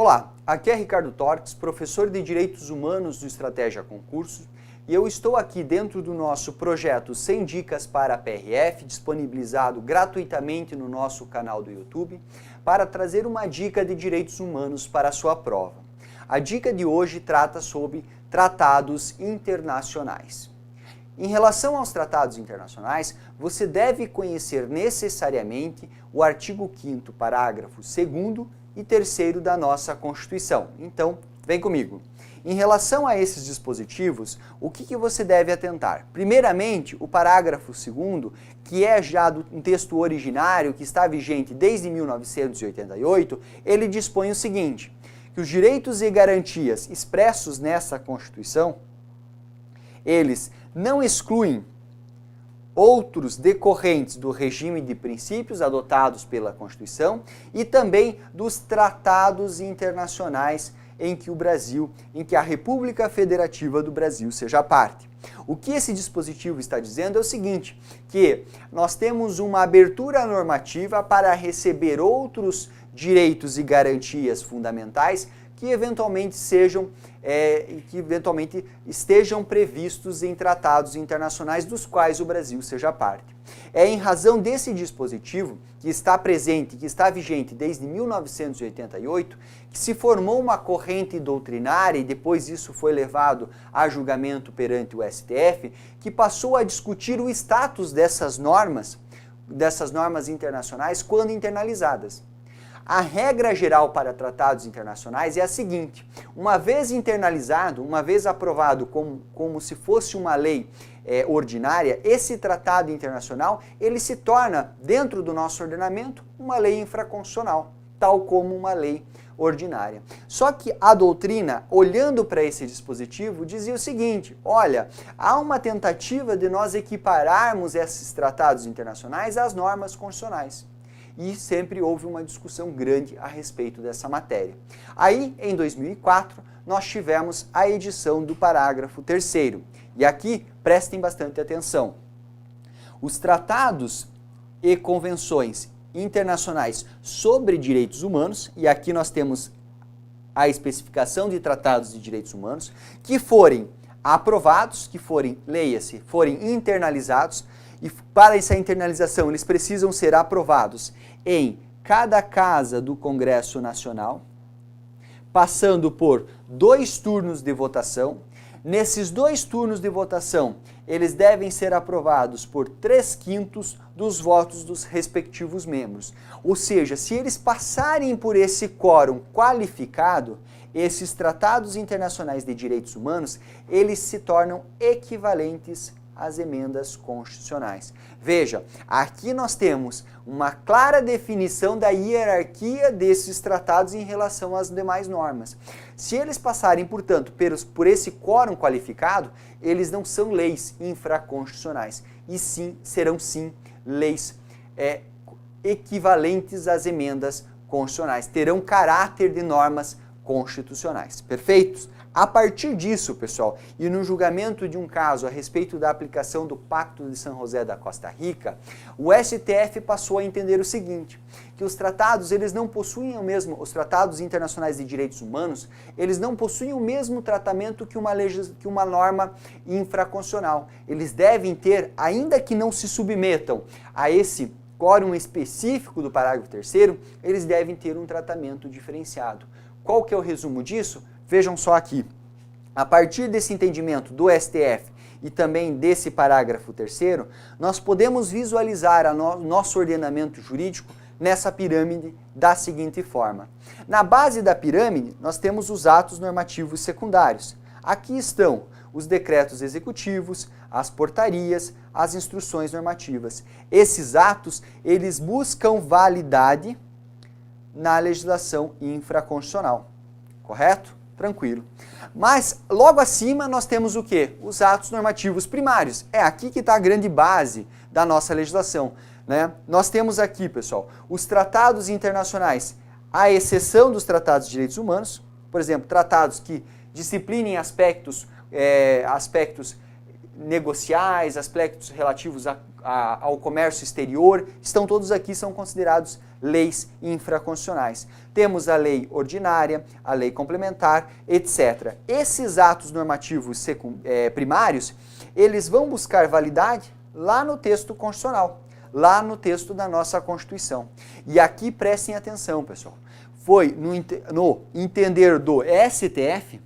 Olá, aqui é Ricardo Torques, professor de Direitos Humanos do Estratégia Concursos, e eu estou aqui dentro do nosso projeto 100 Dicas para a PRF, disponibilizado gratuitamente no nosso canal do YouTube, para trazer uma dica de direitos humanos para a sua prova. A dica de hoje trata sobre tratados internacionais. Em relação aos tratados internacionais, você deve conhecer necessariamente o artigo 5º, parágrafo 2º e 3º da nossa Constituição. Então, vem comigo. Em relação a esses dispositivos, o que você deve atentar? Primeiramente, o parágrafo 2º, que é já um texto originário, que está vigente desde 1988, ele dispõe o seguinte, que os direitos e garantias expressos nessa Constituição, eles não excluem outros decorrentes do regime de princípios adotados pela Constituição e também dos tratados internacionais em que a República Federativa do Brasil seja parte. O que esse dispositivo está dizendo é o seguinte, que nós temos uma abertura normativa para receber outros direitos e garantias fundamentais que eventualmente estejam previstos em tratados internacionais dos quais o Brasil seja parte. É em razão desse dispositivo, que está presente, que está vigente desde 1988, que se formou uma corrente doutrinária e depois isso foi levado a julgamento perante o STF, que passou a discutir o status dessas normas internacionais quando internalizadas. A regra geral para tratados internacionais é a seguinte, uma vez internalizado, uma vez aprovado como se fosse uma lei ordinária, esse tratado internacional, ele se torna, dentro do nosso ordenamento, uma lei infraconstitucional, tal como uma lei ordinária. Só que a doutrina, olhando para esse dispositivo, dizia o seguinte, olha, há uma tentativa de nós equipararmos esses tratados internacionais às normas constitucionais. E sempre houve uma discussão grande a respeito dessa matéria. Aí, em 2004, nós tivemos a edição do parágrafo 3º. E aqui, prestem bastante atenção. Os tratados e convenções internacionais sobre direitos humanos, e aqui nós temos a especificação de tratados de direitos humanos, que forem aprovados, que forem, leia-se, forem internalizados, e para essa internalização eles precisam ser aprovados em cada casa do Congresso Nacional, passando por 2 turnos de votação. Nesses 2 turnos de votação, eles devem ser aprovados por 3/5 dos votos dos respectivos membros. Ou seja, se eles passarem por esse quórum qualificado, esses tratados internacionais de direitos humanos, eles se tornam equivalentes às emendas constitucionais. Veja, aqui nós temos uma clara definição da hierarquia desses tratados em relação às demais normas. Se eles passarem, portanto, por esse quórum qualificado, eles não são leis infraconstitucionais, e sim, serão sim leis equivalentes às emendas constitucionais, terão caráter de normas constitucionais. Perfeitos? A partir disso, pessoal, e no julgamento de um caso a respeito da aplicação do Pacto de San José da Costa Rica, o STF passou a entender o seguinte, que os tratados, eles não possuem os tratados internacionais de direitos humanos, eles não possuem o mesmo tratamento que uma norma infraconstitucional. Eles devem ter, ainda que não se submetam a esse quórum específico do parágrafo 3º, eles devem ter um tratamento diferenciado. Qual que é o resumo disso? Vejam só aqui, a partir desse entendimento do STF e também desse parágrafo 3º, nós podemos visualizar o nosso ordenamento jurídico nessa pirâmide da seguinte forma. Na base da pirâmide, nós temos os atos normativos secundários. Aqui estão os decretos executivos, as portarias, as instruções normativas. Esses atos, eles buscam validade na legislação infraconstitucional, correto? Tranquilo. Mas logo acima nós temos o quê? Os atos normativos primários. É aqui que está a grande base da nossa legislação, né? Nós temos aqui, pessoal, os tratados internacionais, à exceção dos tratados de direitos humanos, por exemplo, tratados que disciplinem aspectos negociais, aspectos relativos ao comércio exterior, estão todos aqui, são considerados leis infraconstitucionais. Temos a lei ordinária, a lei complementar, etc. Esses atos normativos primários, eles vão buscar validade lá no texto constitucional, lá no texto da nossa Constituição. E aqui prestem atenção, pessoal. Foi no entender do STF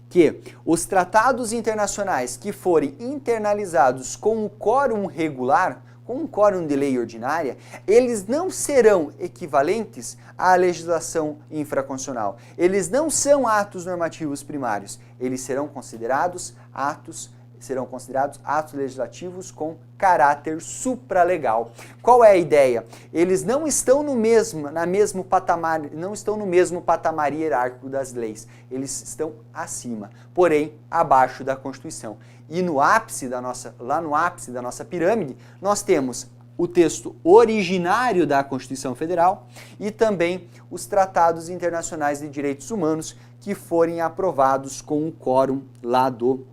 que os tratados internacionais que forem internalizados com o quórum regular, com um quórum de lei ordinária, eles não serão equivalentes à legislação infraconstitucional. Eles não são atos normativos primários, eles serão considerados atos legislativos com caráter supralegal. Qual é a ideia? Eles não estão no mesmo patamar hierárquico das leis. Eles estão acima, porém abaixo da Constituição. E lá no ápice da nossa pirâmide, nós temos o texto originário da Constituição Federal e também os tratados internacionais de direitos humanos que forem aprovados com o quórum lá do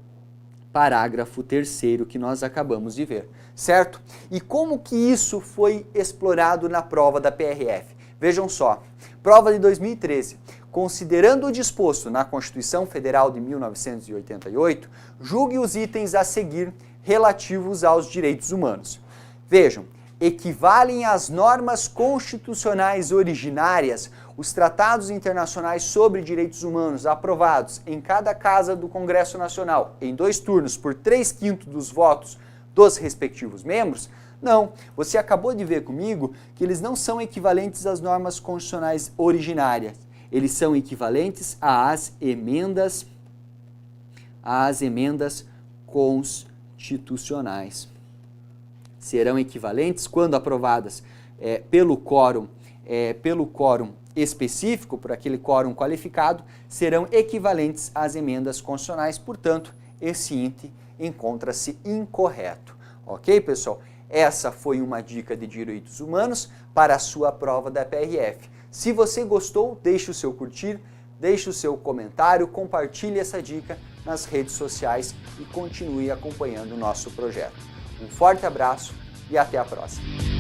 parágrafo 3º que nós acabamos de ver, certo? E como que isso foi explorado na prova da PRF? Vejam só, prova de 2013. Considerando o disposto na Constituição Federal de 1988, julgue os itens a seguir relativos aos direitos humanos. Vejam, equivalem às normas constitucionais originárias os tratados internacionais sobre direitos humanos aprovados em cada casa do Congresso Nacional em 2 turnos por 3/5 dos votos dos respectivos membros? Não, você acabou de ver comigo que eles não são equivalentes às normas constitucionais originárias. Eles são equivalentes às emendas constitucionais. Serão equivalentes quando aprovadas pelo quórum específico, por aquele quórum qualificado, serão equivalentes às emendas constitucionais, portanto, esse índice encontra-se incorreto. Ok, pessoal? Essa foi uma dica de direitos humanos para a sua prova da PRF. Se você gostou, deixe o seu curtir, deixe o seu comentário, compartilhe essa dica nas redes sociais e continue acompanhando o nosso projeto. Um forte abraço e até a próxima!